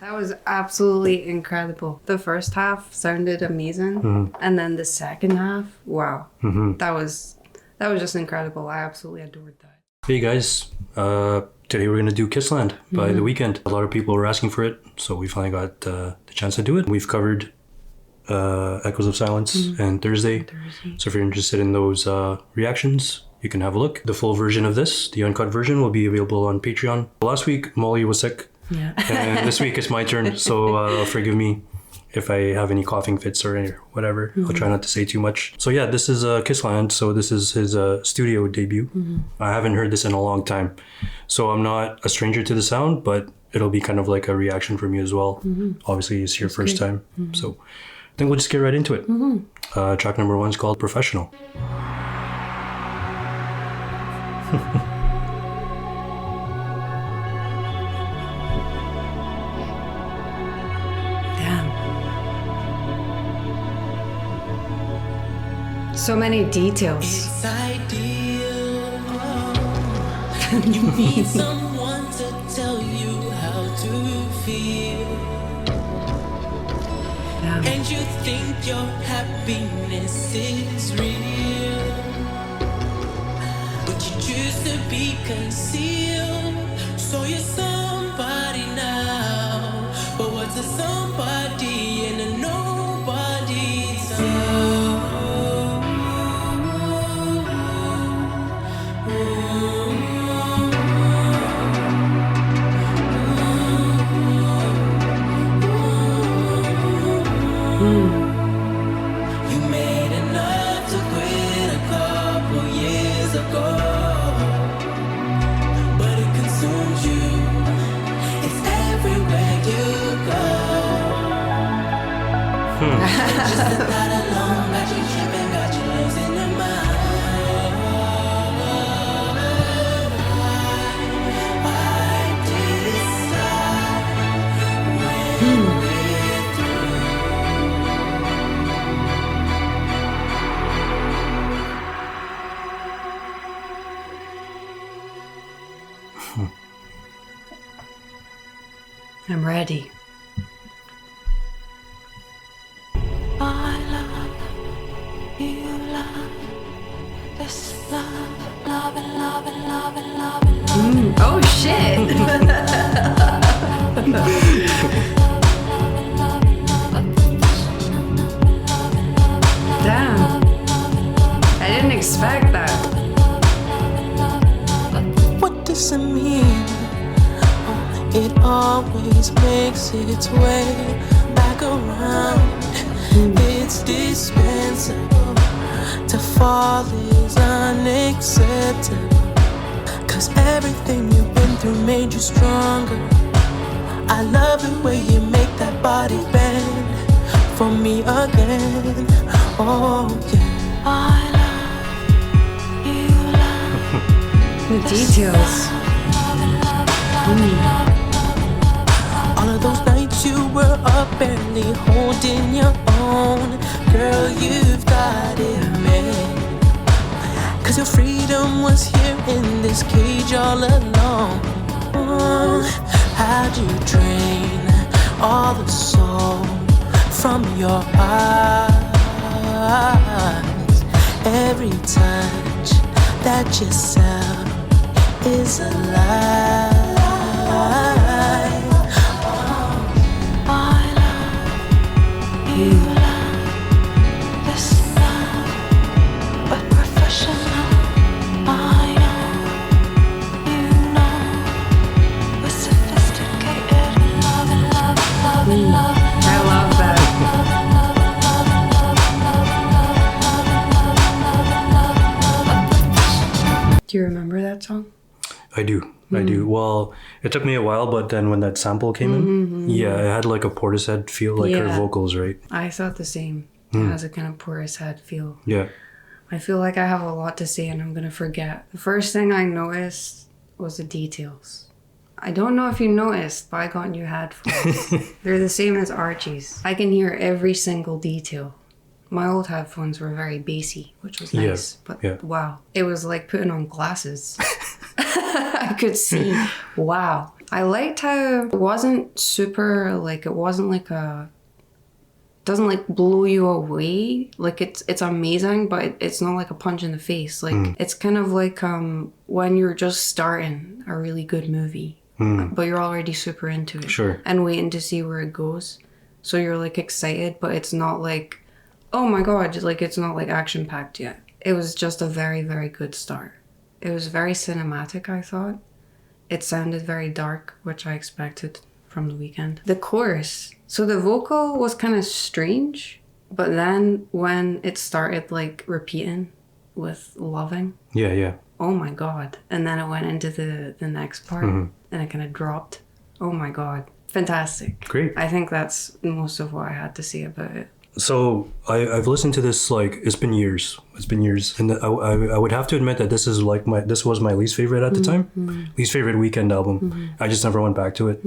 That was absolutely incredible. The first half sounded amazing, and then the second half, wow, that was just incredible. I absolutely adored that. Hey guys, today we're gonna do Kissland by The Weeknd. A lot of people were asking for it, so we finally got the chance to do it. We've covered Echoes of Silence and Thursday, so if you're interested in those reactions, you can have a look. The full version of this, the uncut version, will be available on Patreon. Last week, Molly was sick. Yeah. And this week it's my turn, so forgive me if I have any coughing fits or whatever. I'll try not to say too much. So yeah, this is Kissland. So this is his studio debut. I haven't heard this in a long time. So I'm not a stranger to the sound, but it'll be kind of like a reaction from you as well. Obviously it's your first time. So I think we'll just get right into it. Track number 1 is called Professional. So many details. It's ideal. You need someone to tell you how to feel. Yeah. And you think your happiness is real. But you choose to be concealed. So you're somebody now. But what's a somebody in a nobody's love? You made enough to quit a couple years ago, but it consumes you. It's everywhere you go. Just a thought alone got you tripping, got you losing your mind. I decide when we're through. I'm ready. I love you, love this love, love and love and love and love and love. Oh shit! Damn. I didn't expect that. What does it mean? It always makes its way back around. It's dispensable. To fall is unacceptable. 'Cause everything you've been through made you stronger. I love the way you make that body bend for me again. Oh yeah. I love you, love. The details. All of those nights you were up barely holding your own. Girl, you've got it made. 'Cause your freedom was here in this cage all alone. How'd you drain all the soul from your eyes? Every touch that you sell is a lie. I love you, love this love, but professional. I know, you know, we're sophisticated. Love and love and love and love. I love that. Do you remember that song? I do. Well, it took me a while, but then when that sample came in, yeah, it had like a Portishead feel, like her vocals, right? I thought the same. It has a kind of Portishead feel. Yeah. I feel like I have a lot to say and I'm gonna forget. The first thing I noticed was the details. I don't know if you noticed, but I got new headphones. They're the same as Archie's. I can hear every single detail. My old headphones were very bassy, which was nice. But wow, it was like putting on glasses. I could see. Wow. I liked how it wasn't super, like, it wasn't like a, doesn't like blow you away. Like it's amazing, but it's not like a punch in the face. Like it's kind of like when you're just starting a really good movie, but you're already super into it. Sure. And waiting to see where it goes. So you're like excited, but it's not like, oh my God, like it's not like action packed yet. It was just a very, very good start. It was very cinematic, I thought. It sounded very dark, which I expected from The Weeknd. The chorus. So the vocal was kind of strange, but then when it started like repeating with loving. Yeah. Oh my God. And then it went into the next part and it kind of dropped. Oh my God. Fantastic. Great. I think that's most of what I had to say about it. So I've listened to this, like, it's been years, and I would have to admit that this was my least favorite at the time, least favorite Weeknd album. I just never went back to it,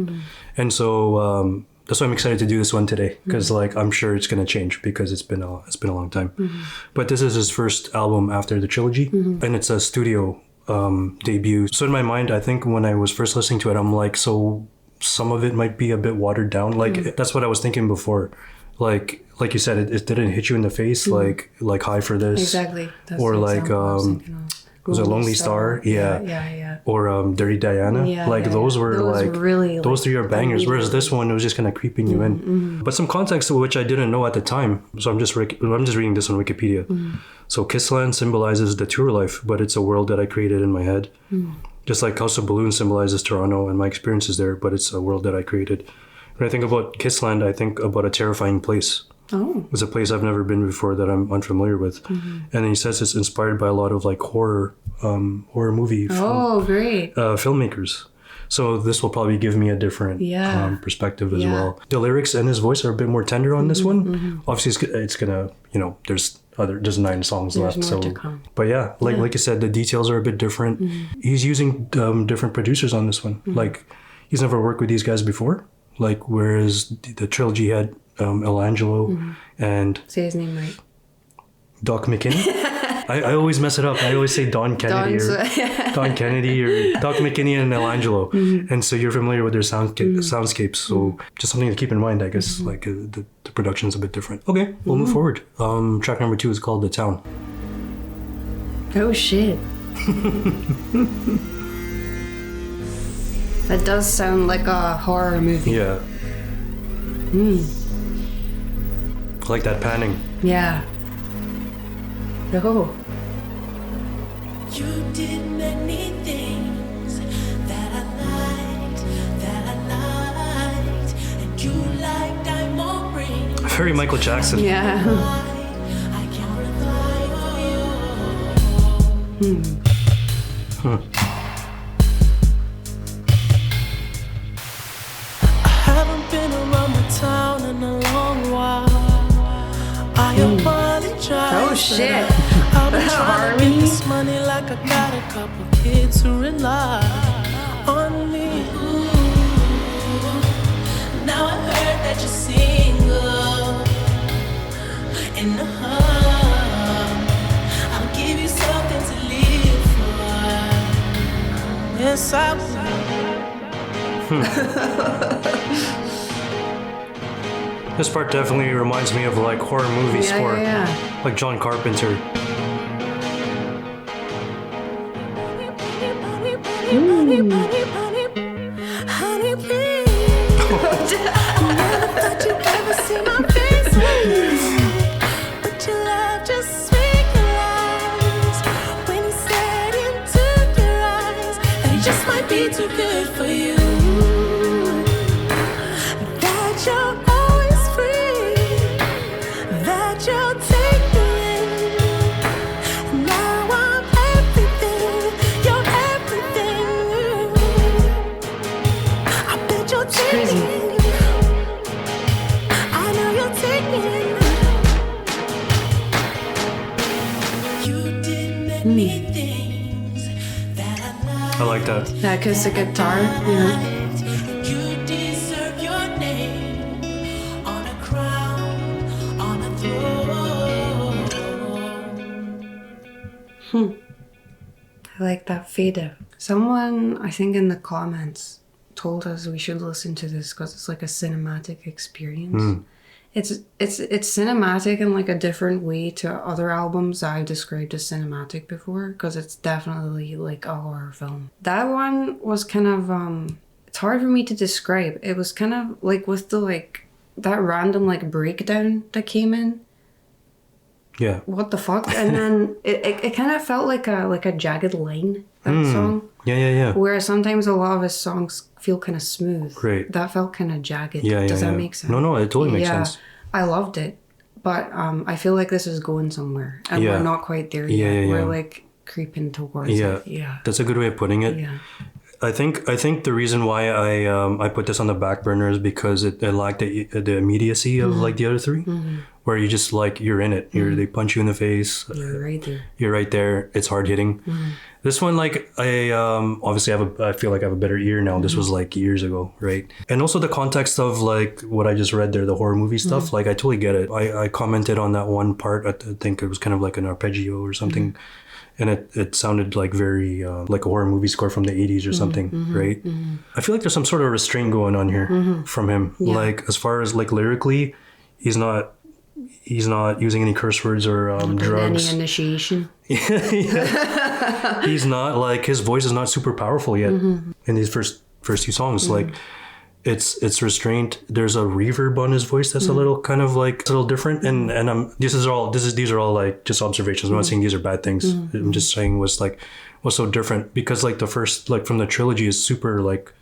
and so that's why I'm excited to do this one today, because like I'm sure it's gonna change because it's been a long time. But this is his first album after the trilogy, and it's a studio debut. So in my mind, I think when I was first listening to it, I'm like, so some of it might be a bit watered down. Like that's what I was thinking before. Like you said, it didn't hit you in the face like High for This. Exactly. That's or the like example I was thinking of. was it Lonely Star? Yeah. Or Dirty Diana. Those were like really, those three are bangers. amazing. Whereas this one, it was just kind of creeping you in. But some context which I didn't know at the time. So I'm just reading this on Wikipedia. So Kissland symbolizes the tour life, but it's a world that I created in my head. Just like House of Balloons symbolizes Toronto and my experiences there, but it's a world that I created. When I think about Kissland, I think about a terrifying place. Oh. It's a place I've never been before that I'm unfamiliar with. And then he says it's inspired by a lot of like horror movie filmmakers. So this will probably give me a different perspective as well. The lyrics and his voice are a bit more tender on this one. Obviously it's gonna, there's 9 songs left. More to come. But like you said, the details are a bit different. He's using different producers on this one. Like he's never worked with these guys before. Like whereas the trilogy had El Angelo and say his name right. Doc McKinney. I always mess it up. I always say Don Kennedy or Doc McKinney and El Angelo. And so you're familiar with their soundscapes. So just something to keep in mind, I guess. Like the production's a bit different. Okay, we'll move forward. Track number 2 is called The Town. Oh shit. That does sound like a horror movie. Yeah. I like that panning. Yeah. Oh. You did many things that I liked, and you like diamond rings. Very Michael Jackson. Yeah. I can't rely on you. Haven't been around the town in a long while. I apologize. Oh shit. I've been trying to get this money like I got a couple kids who rely on me. Now I heard that you're single in the hub. I'll give you something to live for. Yes, I will. This part definitely reminds me of like horror movie score. Yeah. Like John Carpenter. Honey, please. I never thought you'd ever see my face. But your love just realized when you said into your eyes that it just might be too good for you. That you're always free. That you'll take me in. Now I'm everything. You're everything. I bet you'll take crazy. me in. I know you'll take me in. You did many things that I I like that. Yeah, acoustic guitar. Yeah. You deserve your name on a crown, on a throne. I like that fade out. Someone, I think in the comments, told us we should listen to this because it's like a cinematic experience. It's cinematic in like a different way to other albums I've described as cinematic before, because it's definitely like a horror film. That one was kind of it's hard for me to describe. It was kind of like with the like that random like breakdown that came in. Yeah. What the fuck? And then it kind of felt like a jagged line, that song. Yeah. Whereas sometimes a lot of his songs feel kind of smooth. Right. That felt kind of jagged. Yeah. Does that make sense? No, it totally makes sense. I loved it. But I feel like this is going somewhere. And we're not quite there yet. Yeah. We're like creeping towards it. Yeah. That's a good way of putting it. Yeah. I think the reason why I put this on the back burner is because it lacked the immediacy of like the other three, where you just like you're in it. They punch you in the face. You're right there. You're right there. It's hard hitting. This one, like I obviously I feel like I have a better ear now. This was like years ago, right? And also the context of like what I just read there, the horror movie stuff. Like I totally get it. I commented on that one part. I think it was kind of like an arpeggio or something. And it sounded like very like a horror movie score from the 80s or something, right? I feel like there's some sort of restraint going on here from him. Yeah. Like as far as like lyrically, he's not using any curse words or drugs. Any initiation. Yeah. He's not like, his voice is not super powerful yet in these first few songs. Like it's restrained. There's a reverb on his voice that's a little kind of like a little different. And these are all like just observations. I'm not saying these are bad things. I'm just saying what's so different, because like the first, like from the trilogy is super like,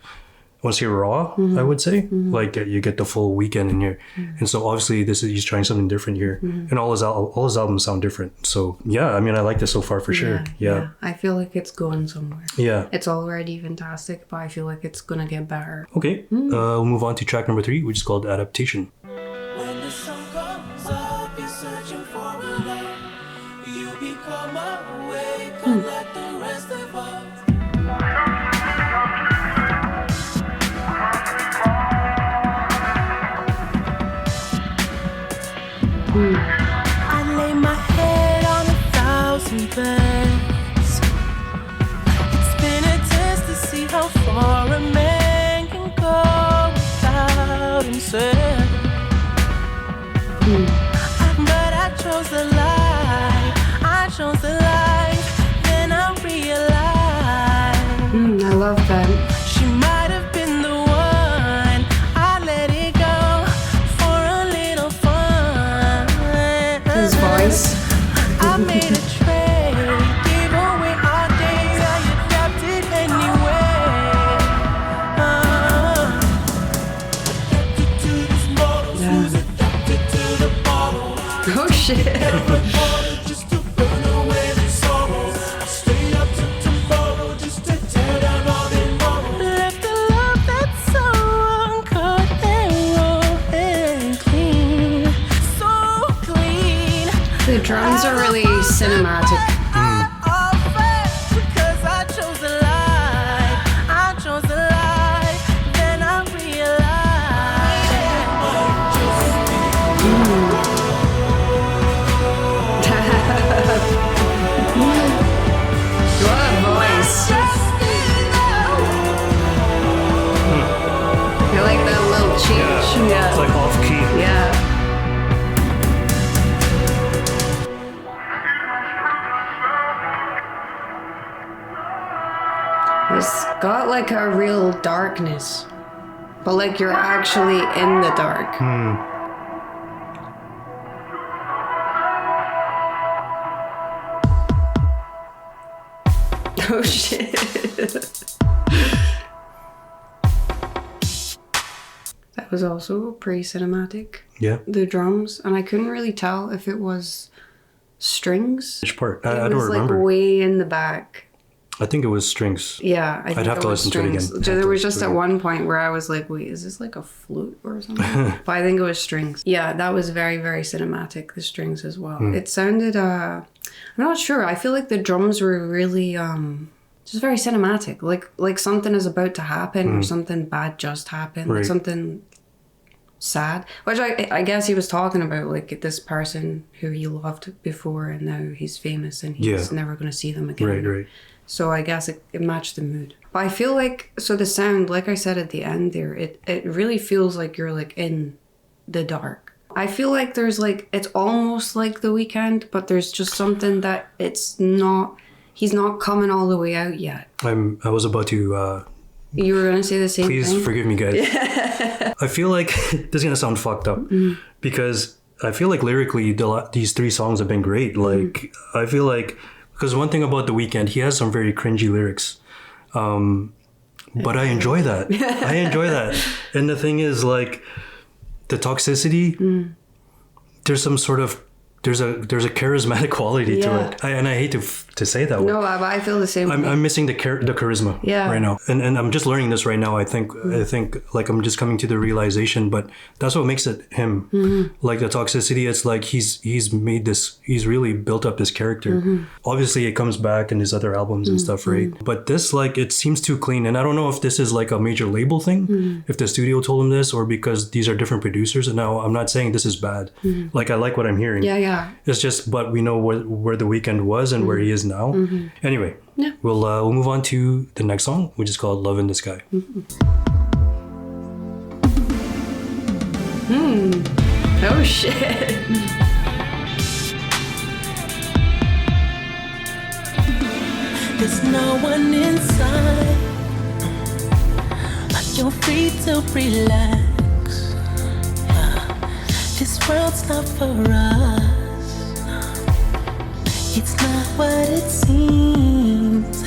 I want to say raw, I would say. Like you get the full Weeknd in here. And so obviously he's trying something different here. And all his albums sound different. So yeah, I mean, I like this so far for sure. Yeah. I feel like it's going somewhere. Yeah. It's already fantastic, but I feel like it's going to get better. Okay. We'll move on to track number 3, which is called Adaptation. When the sun comes up, you're searching for a light. You become awake, like the rest of us. I lay my head on 1,000 beds. It's been a test to see how far a man can go without himself. But I chose the light. Then I realized I love that. she might have been the one. I let it go for a little fun. His voice. I made a trade, gave away our days. I adapted anyway. Adapted to these models, who's adapted to the bottle. Oh shit. Just to burn away the sorrows. I stay up till tomorrow just to tear down all the morals. Left the love that's so uncut and raw and clean, so clean. The drums are really cinematic. Because I chose the light. I chose the light. Then I What a voice. You like that little cheech? Yeah. It's like off key. Yeah. It's got like a real darkness, but like you're actually in the dark. Oh shit. That was also pretty cinematic. Yeah. The drums, and I couldn't really tell if it was strings. Which part? It I don't was remember. like way in the back. I think it was strings. Yeah, I think I'd have to listen to it again. There was just at one point where I was like, wait, is this like a flute or something? But I think it was strings. Yeah, that was very, very cinematic, the strings as well. It sounded, I'm not sure. I feel like the drums were really, just very cinematic. Like something is about to happen or something bad just happened. Like Right. something sad. Which I guess he was talking about, like this person who he loved before and now he's famous and he's never going to see them again. Right. So I guess it matched the mood. But I feel like, so the sound, like I said at the end there, it really feels like you're like in the dark. I feel like there's like, it's almost like The Weeknd, but there's just something that he's not coming all the way out yet. I was about to... You were going to say the same thing? Please forgive me, guys. I feel like this is going to sound fucked up because I feel like lyrically these 3 songs have been great. Like, I feel like, because one thing about The Weeknd, he has some very cringy lyrics. But I enjoy that. I enjoy that. And the thing is, like, the toxicity, there's some sort of, there's a charismatic quality to it. I hate to say that. No, I feel the same way. I'm missing the charisma right now. And I'm just learning this right now. I think like I'm just coming to the realization, but that's what makes it him. Like the toxicity, it's like he's really built up this character. Obviously it comes back in his other albums and stuff, right? But this, like, it seems too clean. And I don't know if this is like a major label thing, if the studio told him this, or because these are different producers. And now I'm not saying this is bad. Like, I like what I'm hearing. Yeah. It's just, but we know where The Weeknd was and where he is now. Anyway, we'll move on to the next song, which is called Love in the Sky. Oh shit. There's no one inside, but you're free to relax. This world's not for us. It's not what it seems.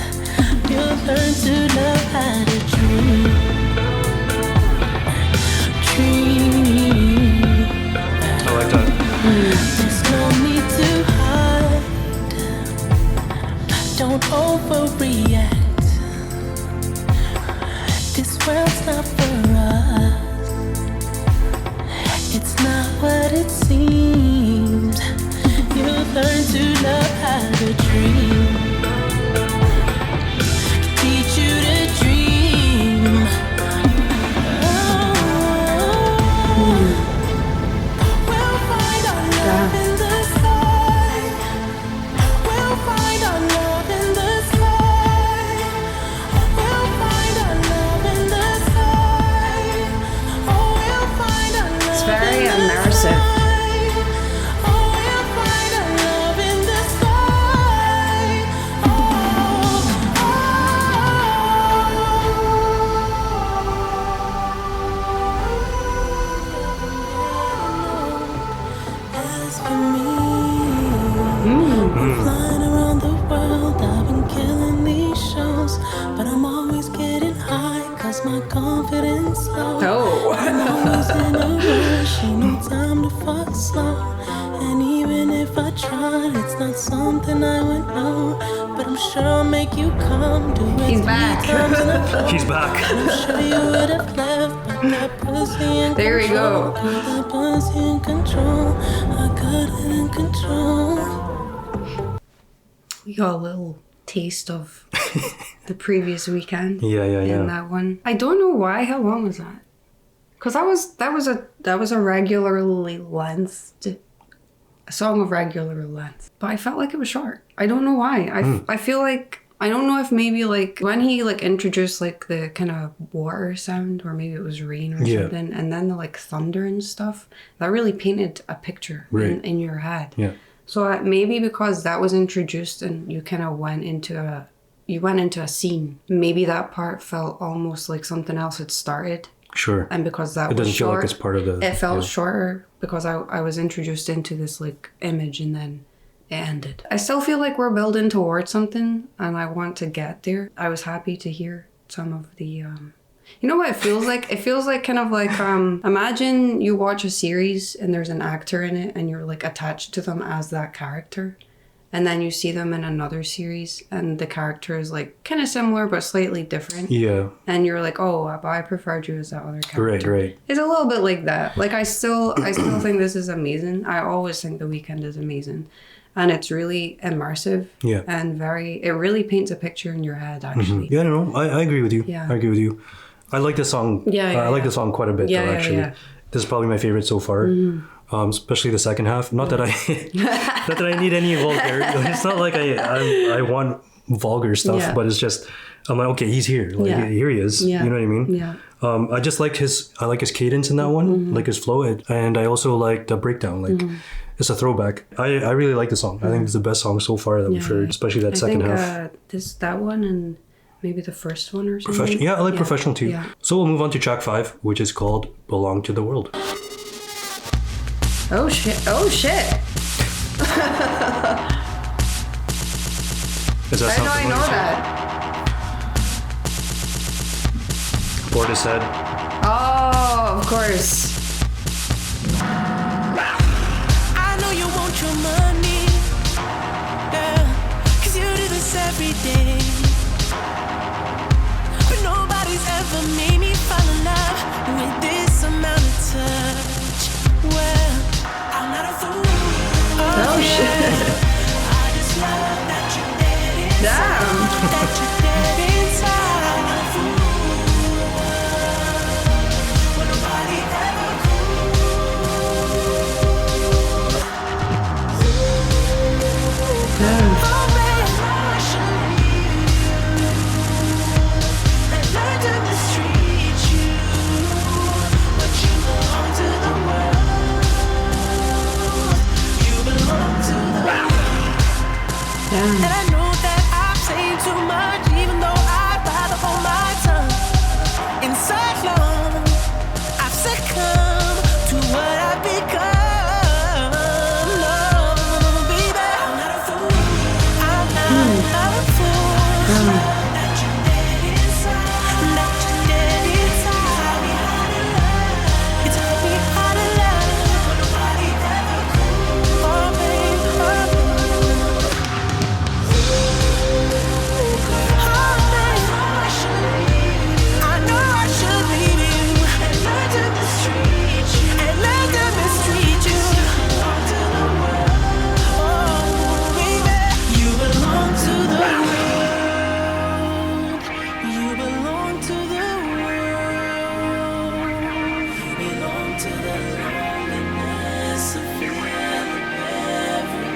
You'll learn to love how to dream. I like that. There's no need to hide. Don't overreact. This world's not for us. It's not what it seems. You'll learn to love how to dream. Teach you to dream. We'll find our love in the sky. We'll find our love in the sky. We'll find our love in the sky. Oh, we'll find our love. It's very immersive. Flying around the world, I've been killing these shows, but I'm always getting high, cause my confidence low. Oh. I'm always in a rush, ain't no time to fuck slow. And even if I tried, it's not something I would know. But I'm sure I'll make you come. Do it He's back. He's back. I'm sure you would have left, but that pussy in There we control. go. Got that pussy in control. I got it in control. We got a little taste of the previous Weeknd. Yeah. In that one. I don't know why. How long was that? Because that was a regularly lengthed, a song of regular length. But I felt like it was short. I don't know why. I feel like, I don't know if maybe like when he like introduced like the kind of water sound, or maybe it was rain or something, and then the like thunder and stuff, that really painted a picture in your head. Yeah. So maybe because that was introduced and you kind of went into a scene, maybe that part felt almost like something else had started. Sure. And because that it was doesn't short, feel like it's part of the... it felt shorter because I was introduced into this like image and then it ended. I still feel like we're building towards something and I want to get there. I was happy to hear some of the... You know what it feels like? It feels like kind of like, imagine you watch a series and there's an actor in it and you're like attached to them as that character. And then you see them in another series and the character is like kind of similar but slightly different. Yeah. And you're like, oh, but I preferred you as that other character. Right. It's a little bit like that. Like I still think this is amazing. I always think The Weeknd is amazing. And it's really immersive. Yeah. And it really paints a picture in your head actually. Yeah, no, I agree with you. Yeah. I agree with you. I like this song. I like the song quite a bit though, actually. Yeah. This is probably my favorite so far. Especially the second half. Not that I need any vulgarity. It's not like I want vulgar stuff, Yeah. but it's just, I'm like, okay, he's here. Like, Yeah. here he is. Yeah. You know what I mean? Yeah. I just like I like his cadence in that one, like his flow. And I also like the breakdown. Like, it's a throwback. I really like the song. I think it's the best song so far that we've heard, especially that second half. That one and maybe the first one or something. Yeah, I like Professional too. Yeah. So we'll move on to track 5, which is called Belong to the World. Oh shit! Oh shit! Does that I sound know familiar? that. Portishead. Oh, of course. I know you want your money, yeah, 'cause you do this every day. But nobody's ever made me fall in love with this amount of touch. Well, I'm not a fool. Oh shit! I just love that you're dead inside. Damn. That you're dead inside. I'm not a fool. When nobody ever Damn. oh man, I should leave you and learn to mistreat you. But you belong to the world. You belong to the world. Damn. And I know that I've said too much, even though I'd rather hold my tongue. In so long, I've succumbed to what I've become. No, baby, I'm not a fool. I'm not a fool. That you're dead inside. That you're dead inside. You taught me how to love. But nobody ever could. Oh, baby, oh, I know I should leave you and learn to mistreat you. Belong to the world. Oh, baby, you belong to the world. You belong to the world. You belong to the loneliness of feeling every.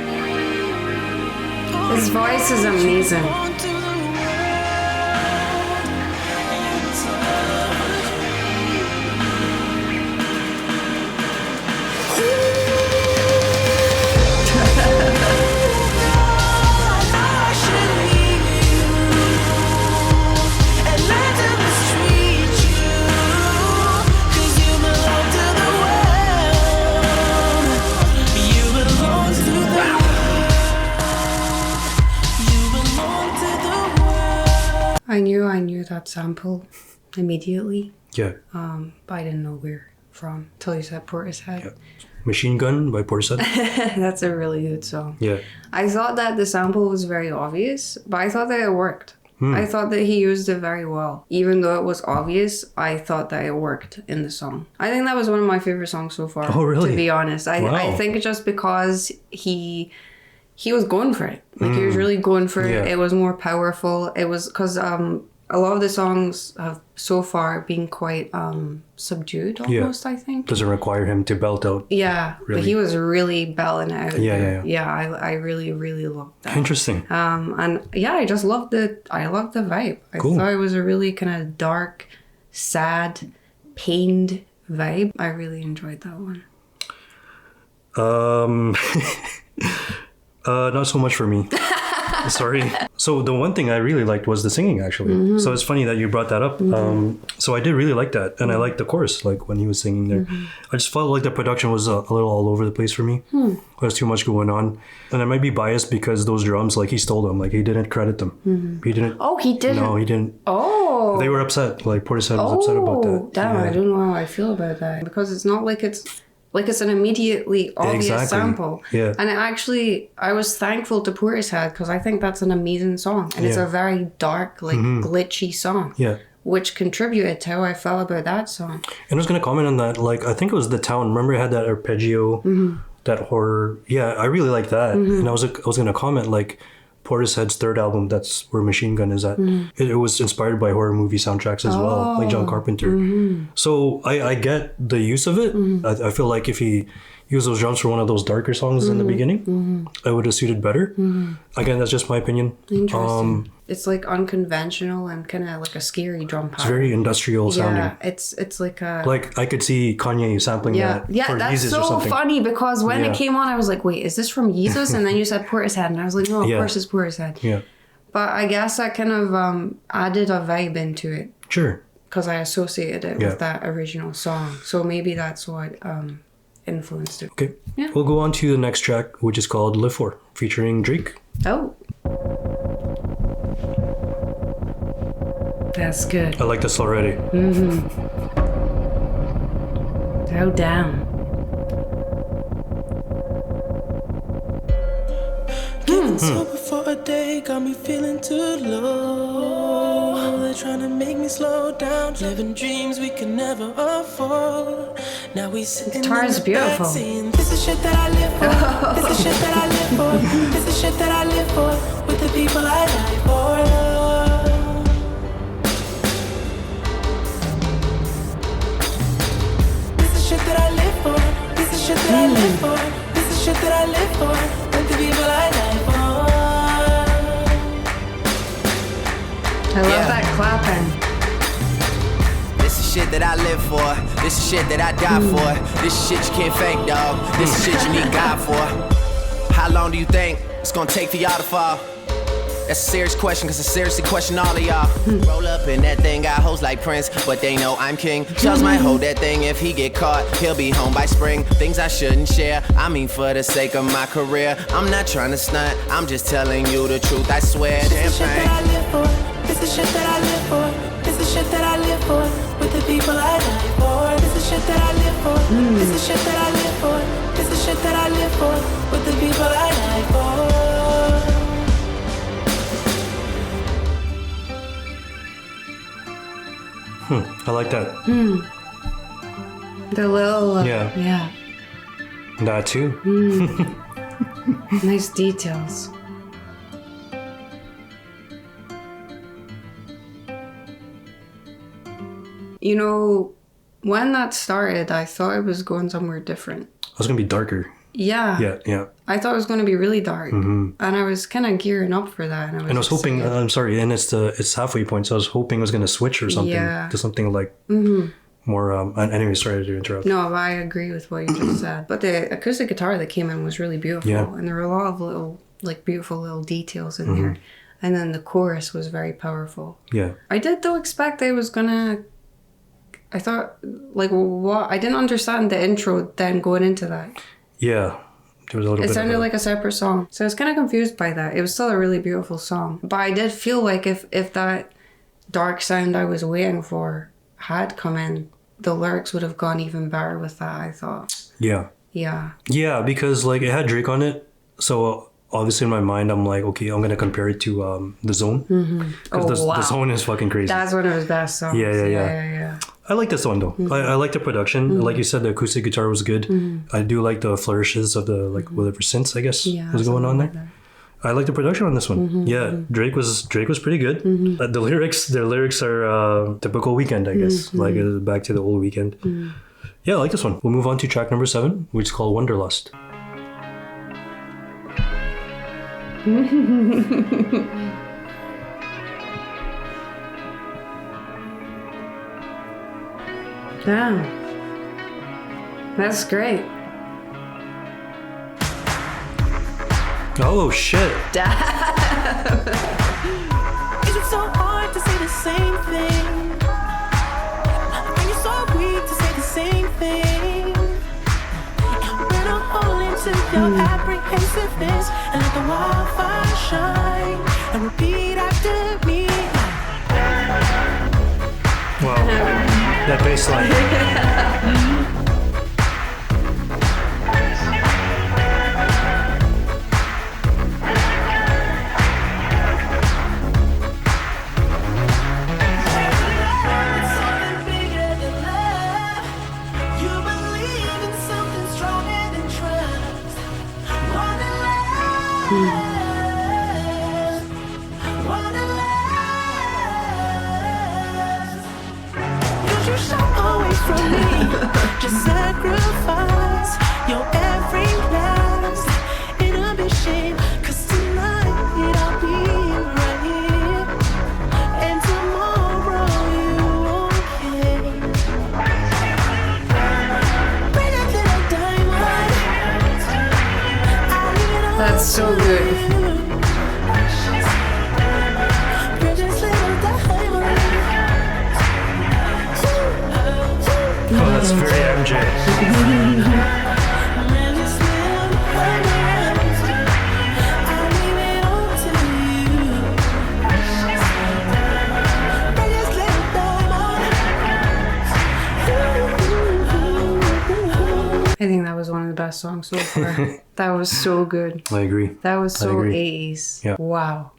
His voice is amazing. Belong to the world. I knew that sample immediately, Yeah. but I didn't know where from till you said Portishead. Yeah. Machine Gun by Portishead. That's a really good song. Yeah. I thought that the sample was very obvious, but I thought that it worked. I thought that he used it very well. Even though it was obvious, I thought that it worked in the song. I think that was one of my favorite songs so far. Oh, really? To be honest. I Wow. think just because he was going for it. Like, he was really going for Yeah. it. It was more powerful. It was because a lot of the songs have so far been quite subdued almost, I think. Doesn't require him to belt out. Yeah, Really? but he was really belling it out. Yeah, there. yeah. I really, really loved that. Interesting. And yeah, I just loved the vibe. I Cool. thought it was a really kind of dark, sad, pained vibe. I really enjoyed that one. Not so much for me. Sorry. So the one thing I really liked was the singing, actually. So it's funny that you brought that up. So I did really like that, and I liked the chorus, like when he was singing there. I just felt like the production was a little all over the place for me. There's too much going on, and I might be biased because those drums, like, he stole them. Like, he didn't credit them. He didn't. Oh, he didn't. No, he didn't. Oh. They were upset. Like, Portishead was upset about that. Damn, Yeah. I don't know how I feel about that because it's not like it's an immediately obvious Exactly. sample. Yeah. And I was thankful to Portishead because I think that's an amazing song. And it's Yeah. a very dark, like, glitchy song. Yeah. Which contributed to how I felt about that song. And I was going to comment on that. Like, I think it was The Town. Remember it had that arpeggio, that horror. Yeah, I really like that. And I was going to comment, like, Portishead's third album, that's where Machine Gun is at. It was inspired by horror movie soundtracks as well, like John Carpenter. So I get the use of it. I feel like if he use those drums for one of those darker songs in the beginning, it would have suited better. Again, that's just my opinion. Interesting. It's like unconventional and kind of like a scary drum pattern. It's very industrial sounding. Yeah, it's like a... Like, I could see Kanye sampling that for that's Yeezus so or something. funny because when it came on, I was like, wait, is this from Yeezus? And then you said Portishead, and I was like, no, of course it's Portishead. Yeah. But I guess I kind of added a vibe into it. Sure. Because I associated it with that original song. So maybe that's what influenced it. Okay. Yeah. We'll go on to the next track, which is called Live For, featuring Drake. Oh. That's good. I like this already. Go down. Getting sober for a day got me feeling too low. They're trying to make me slow down, living dreams we can never afford. Now we sitting guitar is beautiful. saying, this is shit that I live for. This is shit that I live for. This is shit that I live for. With the people I die for. This is shit that I live for. This is shit that I live for. This is shit that I live for. With the people I die for. I love that clapping. This is shit that I live for. This is shit that I die for. This is shit you can't fake, dog. This is shit you need God for. How long do you think it's gonna take for y'all to fall? That's a serious question, cause I seriously question all of y'all. Roll up in that thing, got hoes like Prince, but they know I'm king. Charles might hold that thing, if he get caught, he'll be home by spring. Things I shouldn't share, I mean for the sake of my career. I'm not trying to stunt, I'm just telling you the truth, I swear. This is shit that I live for. This is shit that I live for. This is shit that I live for. With the people I die for. This is shit that I live for. This is shit that I live for. This is shit that I live for. With the people I die for. I like that. The little... Yeah. Yeah. That too. Nice details. You know, when that started, I thought it was going somewhere different. It was gonna be darker. Yeah. Yeah. I thought it was going to be really dark. And I was kind of gearing up for that. And I was hoping, I'm sorry, and it's halfway point, so I was hoping it was gonna switch or something to something like more. Anyway, sorry to interrupt. No, I agree with what you just said. But the acoustic guitar that came in was really beautiful. Yeah. And there were a lot of little, like, beautiful little details in there. And then the chorus was very powerful. Yeah. I did, though, expect they was gonna... I thought, like, what? I didn't understand the intro then going into that. Yeah. There was a little It bit sounded of like a separate song. So I was kind of confused by that. It was still a really beautiful song. But I did feel like if that dark sound I was waiting for had come in, the lyrics would have gone even better with that, I thought. Yeah. Yeah. Yeah, because like it had Drake on it. So obviously in my mind, I'm like, okay, I'm going to compare it to The Zone. Because the Zone is fucking crazy. That's one of his best songs. Yeah. I like this one though. I like the production. Like you said, the acoustic guitar was good. I do like the flourishes of the like whatever synths I guess was going on there. I like the production on this one. Yeah, Drake was pretty good. The lyrics are typical Weeknd, I guess. Like back to the old Weeknd. Yeah, I like this one. We'll move on to track number 7, which is called Wanderlust. Damn. That's great. Oh shit. Is it so hard to say the same thing? Are you so weak to say the same thing? When I'm holding to your apprehensiveness and let the wildfire shine and repeat after me. Wow. That bass line. Just sacrifice your So good. Oh, that's very MJ. I think that was one of the best songs so far. That was so good. I agree. That was so agree. 80s. Yeah. Wow.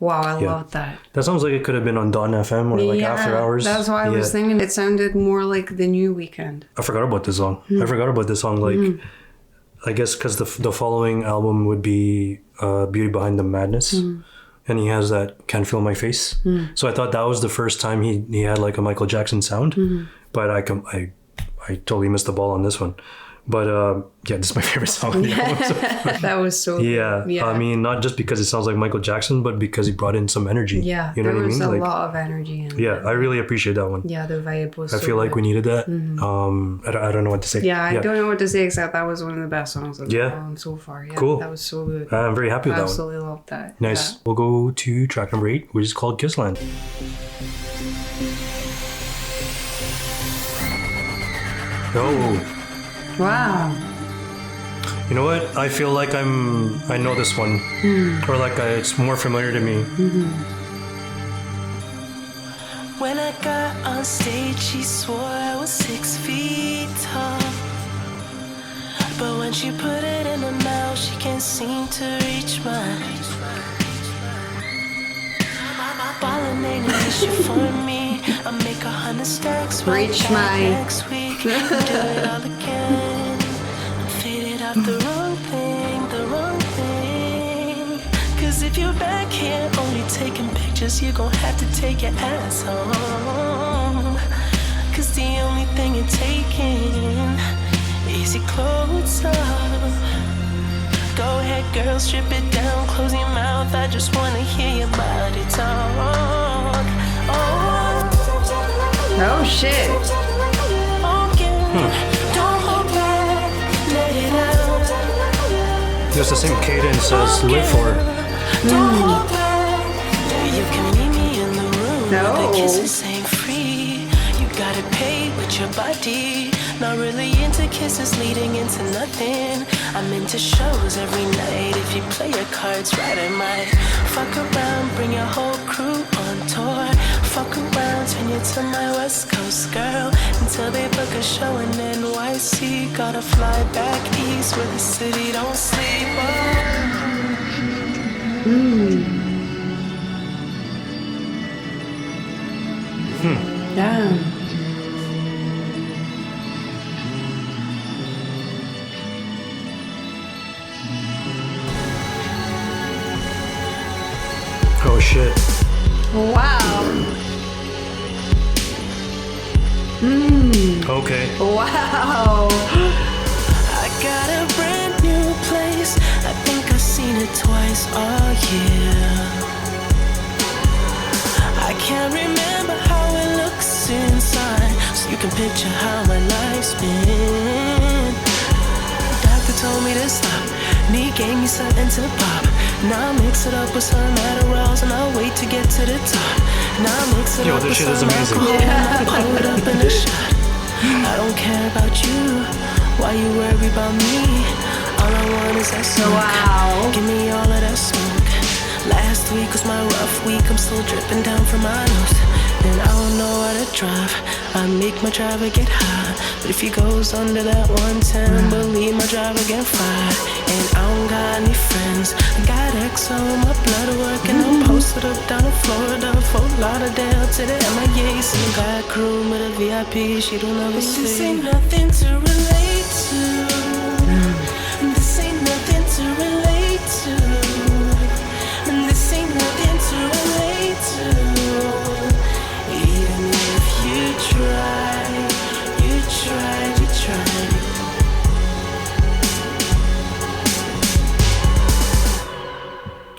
Wow, I loved that. That sounds like it could have been on Dawn FM or like After Hours. That's why I was thinking it sounded more like the new Weeknd. I forgot about this song. I forgot about this song. Like, I guess because the following album would be Beauty Behind the Madness. And he has that Can't Feel My Face. So I thought that was the first time he had like a Michael Jackson sound. But I totally missed the ball on this one. But yeah, this is my favorite song on the album. So That was so yeah. good. Yeah. I mean, not just because it sounds like Michael Jackson, but because he brought in some energy. Yeah, you know there what I was mean? a Like, lot of energy in yeah, it. I really appreciate that one. Yeah, the vibe was I so feel like good. we needed that. I don't know what to say. Yeah, I don't know what to say except that was one of the best songs of the Yeah. album so far. Yeah, Cool. That was so good. I'm very happy with that one. Absolutely loved that. Nice. Yeah. We'll go to track number 8, which is called Kissland. Oh, Wow. you know what? I feel like I know this one, or like it's more familiar to me. When I got on stage, she swore I was 6 feet tall. But when she put it in her mouth, she can't seem to reach mine. Ballin' ain't an issue for me. I make 100 stacks right Reach back mine. next week. Do it all again. I'm faded out the wrong thing, the wrong thing. Cause if you're back here only taking pictures, you're gon' have to take your ass home. Cause the only thing you're taking is your clothes off. Go ahead, girl, strip it down, close your mouth. I just wanna hear your body talk. Oh shit. Don't hold back, let it out. There's the same cadence as Live For. Don't hold back. You can meet me in the room. No. The kisses ain't free. You gotta pay with your body. Not really into kisses leading into nothing. I'm into shows every night. If you play your cards right, I might fuck around, bring your whole crew on tour. Fuck around, turn you to my West Coast girl until they book a show in NYC. Gotta fly back east where the city don't sleep. Damn. Oh shit. Wow. Okay. Wow. I got a brand new place. I think I've seen it twice all year. I can't remember how it looks inside, so you can picture how my life's been. Doctor told me to stop, and he gave me something to pop. Now I mix it up with some Adderalls, and I'll wait to get to the top. Now I mix it Yo, up this with shit is some amazing. alcohol, and I pour it up in a shot. I don't care about you, why you worry about me? All I want is that smoke. Wow. Give me all of that smoke. Last week was my rough week, I'm still dripping down from my nose. And I don't know how to drive, I make my driver get high. But if he goes under that 110, believe my driver get fired. And I don't got any friends, I got X on my blood work. And I'm posted up down in Florida, Fort Lauderdale to the MIAs. In the back room with a VIP, she don't ever see. This ain't nothing to relate to. This ain't nothing to relate to. And this ain't nothing to relate to. Even if you tried, you tried, you tried.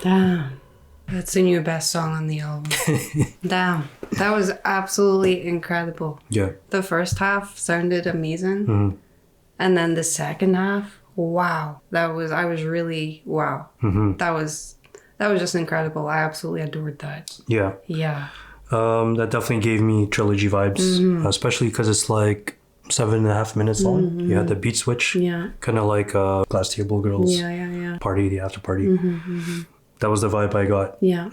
Damn. That's the new best song on the album. Damn. That was absolutely incredible. Yeah. The first half sounded amazing. And then the second half, wow. I was really, wow. That was just incredible. I absolutely adored that. Yeah. Yeah. That definitely gave me trilogy vibes, especially because it's like 7.5 minutes long. You had the beat switch. Yeah. Kind of like Glass Table Girls party, the after party. That was the vibe I got. Yeah.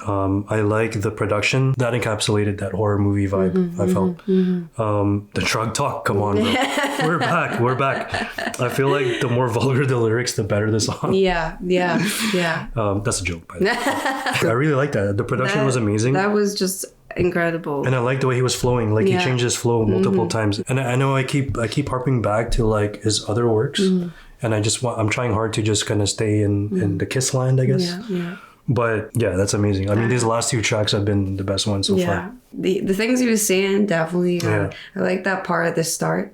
I like the production that encapsulated that horror movie vibe. I felt the drug talk. Come on, bro. We're back. I feel like the more vulgar the lyrics, the better the song. Yeah. That's a joke, by the way. I really like that. The production was amazing. That was just incredible. And I like the way he was flowing. Like he changed his flow multiple times. And I know I keep harping back to like his other works. And I'm trying hard to just kind of stay in the Kiss land, I guess. Yeah. But yeah, that's amazing. I mean, these last 2 tracks have been the best ones so far. The things he was saying, definitely. I like that part at the start.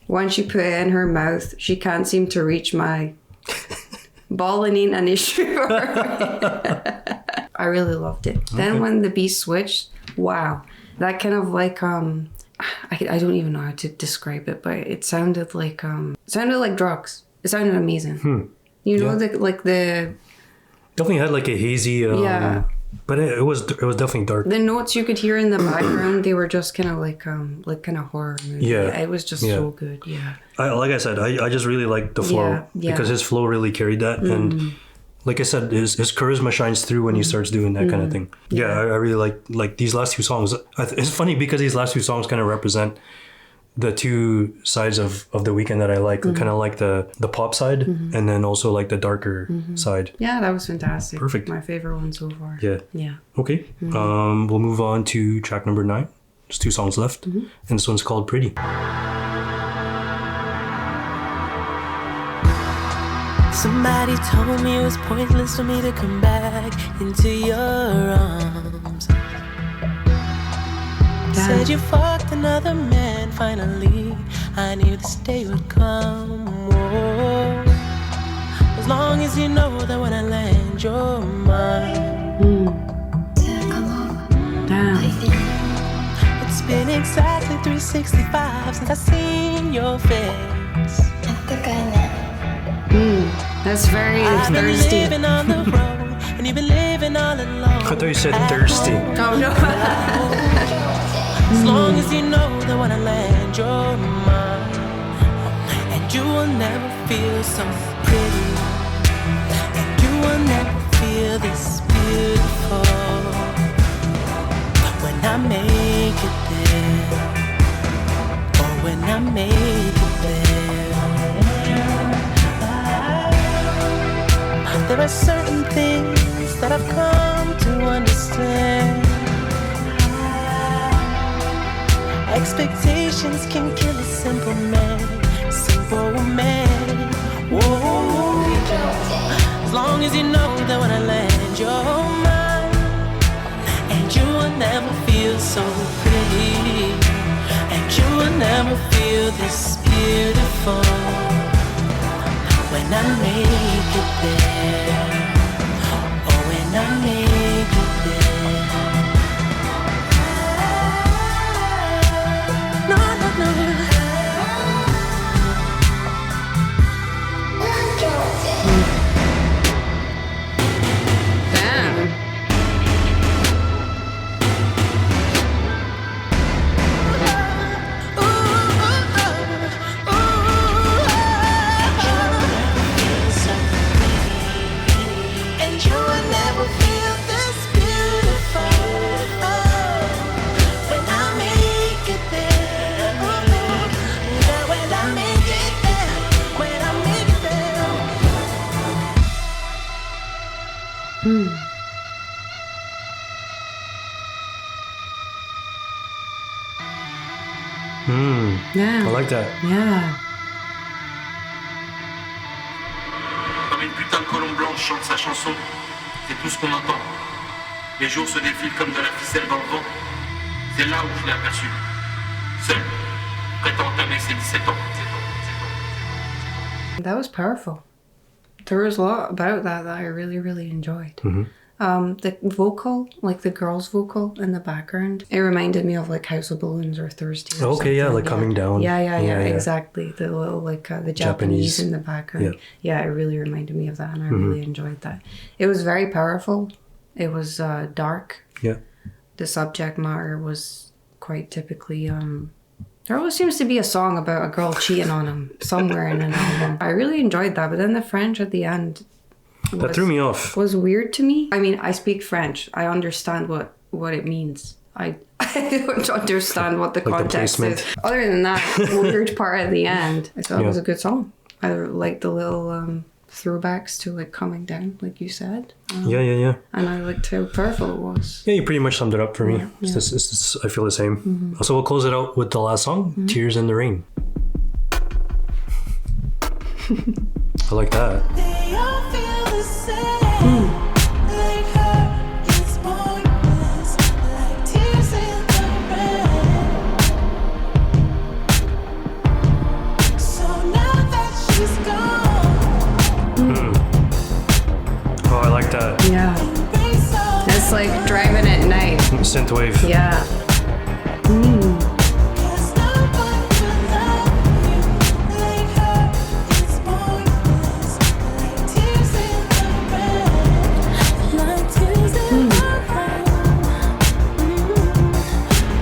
Once she put it in her mouth, she can't seem to reach my balling in an issue. I really loved it. Then when the beat switched, wow. That kind of like, I don't even know how to describe it, but it sounded like drugs. It sounded amazing. You know, the Definitely had like a hazy, but it was definitely dark. The notes you could hear in the background, they were just kind of like kind of horror movie. Yeah, it was just so good. Yeah, like I said, I just really liked the flow because his flow really carried that, and like I said, his charisma shines through when he starts doing that kind of thing. Yeah, I really like these last 2 songs. It's funny because these last 2 songs kind of represent the 2 sides of the Weeknd that I like, kind of like the pop side and then also like the darker side. Yeah, that was fantastic. Perfect. My favorite one so far. Yeah. Okay. We'll move on to track number 9. There's 2 songs left, and this one's called Pretty. Somebody told me it was pointless for me to come back into your arms. Said you fucked another man, finally I knew this day would come. Whoa. As long as you know that when I land you're mine. Damn. It's been exactly 365 since I seen your face. That's very I've been thirsty. living on the road and you've been living all alone. I thought you said thirsty. Oh no. As long as you know that when I land you're mine, and you will never feel so pretty, and you will never feel this beautiful when I make it there, or when I make it there. There are certain things that I've come to understand. Expectations can kill a simple man, Whoa. As long as you know that when I land you're mine, and you will never feel so pretty, and you will never feel this beautiful when I make it there, or when I make it there. No. Damn. And you will never feel this beautiful when I make it there. When I make it there. When I make it there. Yeah. I like that. Yeah. Comme une putain de colombe blanche chante sa chanson, c'est tout ce qu'on entend. Les jours se défilent comme de la ficelle dans le vent. C'est là où je l'ai aperçu. Seul, prêt à entamer ses 17 ans. That was powerful. There was a lot about that I really, really enjoyed. The vocal, like the girl's vocal in the background, it reminded me of like House of Balloons or Thirsty. Or Okay, yeah, something. like coming down. Yeah, exactly. The little like the Japanese in the background. Yeah, it really reminded me of that, and I really enjoyed that. It was very powerful. It was dark. Yeah. The subject matter was quite typically. There always seems to be a song about a girl cheating on him somewhere in an album. I really enjoyed that, but then the French at the end. That threw me off. Was weird to me. I mean, I speak French. I understand what it means. I don't understand what the like context the is. Other than that weird part at the end, I thought it was a good song. I like the little throwbacks to like coming down, like you said. Yeah. And I liked how powerful it was. Yeah, you pretty much summed it up for me. Yeah. It's just, I feel the same. So we'll close it out with the last song, Tears in the Rain. I like that. They all feel the same. Like her, it's pointless. Like tears in the rain. So now that she's gone, Oh, I like that. Yeah. embrace all It's like driving at night. Synthwave. Yeah. 'cause no one will love you. Like her, it's pointless. Like tears in the rain. Like tears in the rain.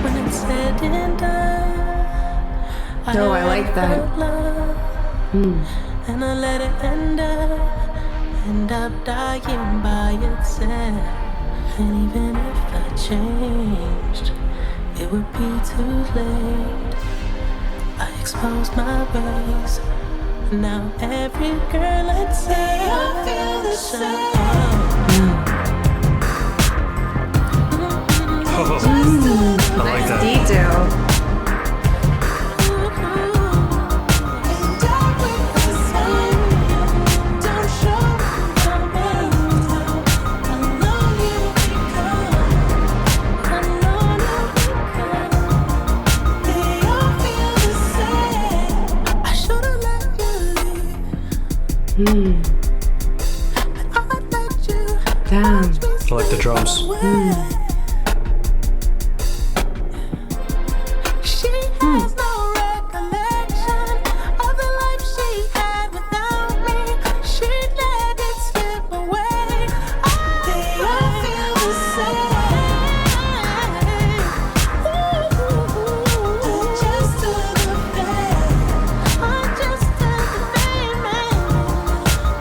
When it's said and done. No, I like that. And I let it end up dying by itself. And even if I changed, it would be too late. I exposed my ways. Now every girl I'd say I feel the same. I like that. Detail. Damn. I like the drums. She has no recollection of the life she had without me. She let it slip away. They all feel the same. Just to the fame. Just to the fame, man.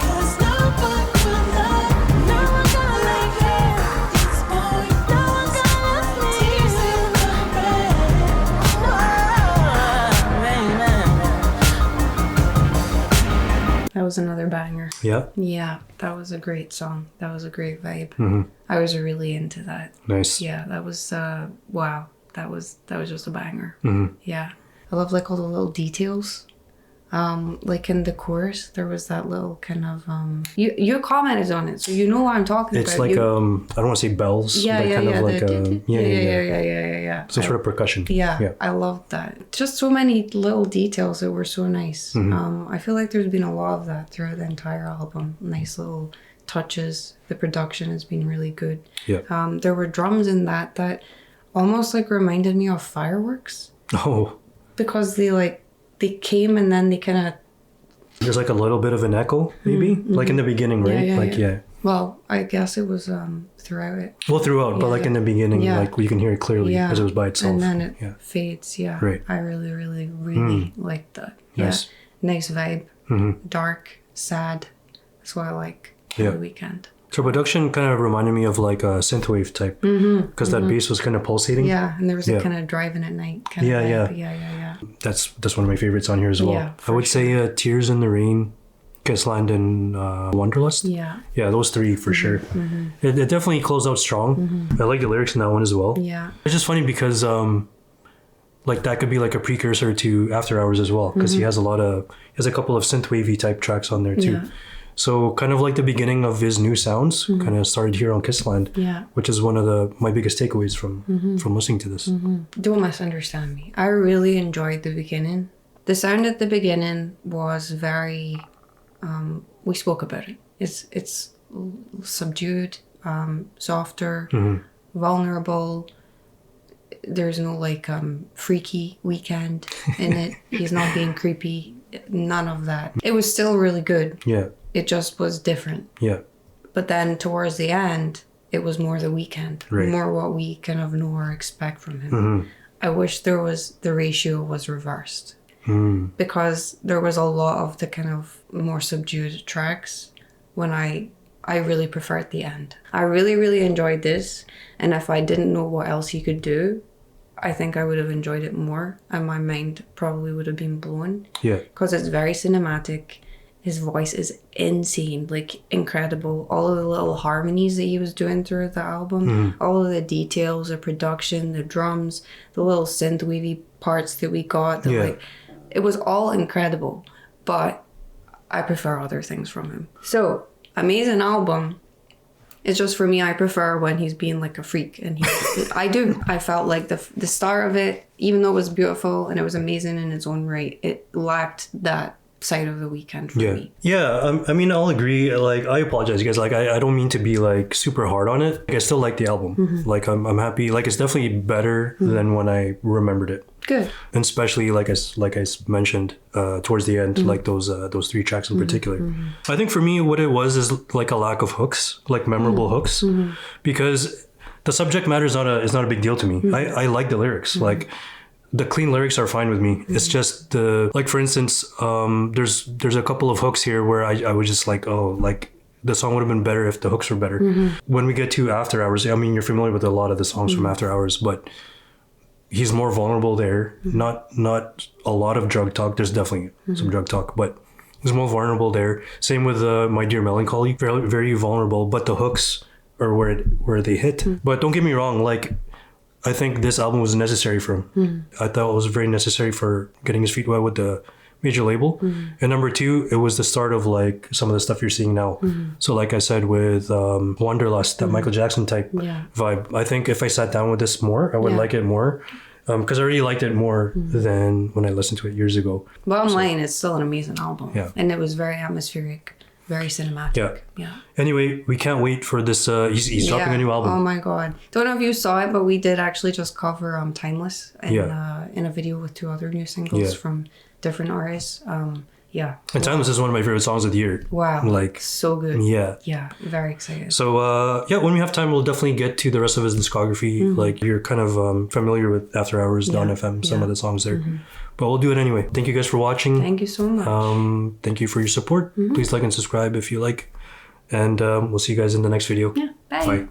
'Cause no one will love, no one gonna like her. It's point, no one gonna love me. Tears in the rain. That was another banger. Yeah. Yeah, that was a great song. That was a great vibe. I was really into that. Nice. Yeah, that was wow. That was just a banger. Yeah, I love like all the little details. Like in the chorus, there was that little kind of you commented on it, so you know what I'm talking It's about. like I don't want to say bells. Yeah, but yeah, kind yeah. of like Yeah. some sort of percussion. Yeah, I love that. Just so many little details that were so nice. I feel like there's been a lot of that throughout the entire album. Nice little touches. The production has been really good. Yeah. There were drums in that almost like reminded me of fireworks Oh, because they came and then they kind of. there's like a little bit of an echo, maybe, like in the beginning, right? Yeah. Well, I guess it was throughout it. Well, throughout, but like in the beginning, like you can hear it clearly because it was by itself. And then it fades. Yeah. Right. I really liked that. Nice. Yeah. Nice vibe. Dark, sad. That's what I like. Yeah. The Weeknd. So production kind of reminded me of like a synthwave type because that bass was kind of pulsating. Yeah, and there was a kind of driving at night kind of vibe. Yeah. That's one of my favorites on here as well. Yeah, I would say Tears in the Rain, Kissland, and Wanderlust. Yeah. Yeah, those three for sure. It definitely closed out strong. I like the lyrics in that one as well. Yeah. It's just funny because like that could be like a precursor to After Hours as well because he has a couple of synthwavy type tracks on there too. Yeah. So kind of like the beginning of his new sounds kind of started here on Kissland, which is one of my biggest takeaways from listening to this. Don't misunderstand me. I really enjoyed the beginning. The sound at the beginning was very. We spoke about it. It's subdued. softer, vulnerable. There's no like freaky Weeknd in it. He's not being creepy. None of that. It was still really good. Yeah. It just was different. Yeah. But then towards the end, it was more the Weeknd, Right. more what we kind of know or expect from him. I wish the ratio was reversed, because there was a lot of the kind of more subdued tracks when I really preferred the end. I really, really enjoyed this, and if I didn't know what else he could do, I think I would have enjoyed it more, and my mind probably would have been blown. Yeah. Because it's very cinematic. His voice is insane, like incredible. All of the little harmonies that he was doing throughout the album, all of the details, the production, the drums, the little synth wavy parts that we got. Like, it was all incredible, but I prefer other things from him. So, amazing album. It's just for me, I prefer when he's being like a freak, and I felt like the start of it, even though it was beautiful and it was amazing in its own right, it lacked that side of the Weeknd for me. Yeah, I mean, I'll agree. Like, I apologize, guys. Like, I don't mean to be like super hard on it. Like, I still like the album. Like, I'm happy. Like, it's definitely better than when I remembered it. Good. And especially like I mentioned towards the end, like those 3 tracks in particular. I think for me, what it was is like a lack of hooks, like memorable hooks, because the subject matter is not a big deal to me. I like the lyrics. Like, the clean lyrics are fine with me. It's just like, for instance, there's a couple of hooks here where I was just like, oh, like, the song would have been better if the hooks were better. When we get to After Hours, I mean, you're familiar with a lot of the songs from After Hours, but he's more vulnerable there. Not a lot of drug talk. There's definitely some drug talk, but he's more vulnerable there. Same with My Dear Melancholy. Very, very vulnerable, but the hooks are where they hit. But don't get me wrong, like, I think this album was necessary for him. I thought it was very necessary for getting his feet wet with the major label. And number 2, it was the start of like some of the stuff you're seeing now. So like I said with Wanderlust, that Michael Jackson type vibe. I think if I sat down with this more, I would like it more. Because I already liked it more than when I listened to it years ago. Bottom line, it's still an amazing album. Yeah. And it was very atmospheric, very cinematic. Yeah. Anyway, we can't wait for this. He's dropping a new album. Oh my God. Don't know if you saw it, but we did actually just cover Timeless in a video with 2 other new singles from different artists. And Timeless is one of my favorite songs of the year. Wow. Like, so good. Yeah. Yeah. Very excited. So, when we have time, we'll definitely get to the rest of his discography. Like, you're kind of familiar with After Hours, Dawn FM, some of the songs there. But we'll do it anyway. Thank you guys for watching. Thank you so much. Thank you for your support. Please like and subscribe if you like. And we'll see you guys in the next video. Yeah. Bye. Bye.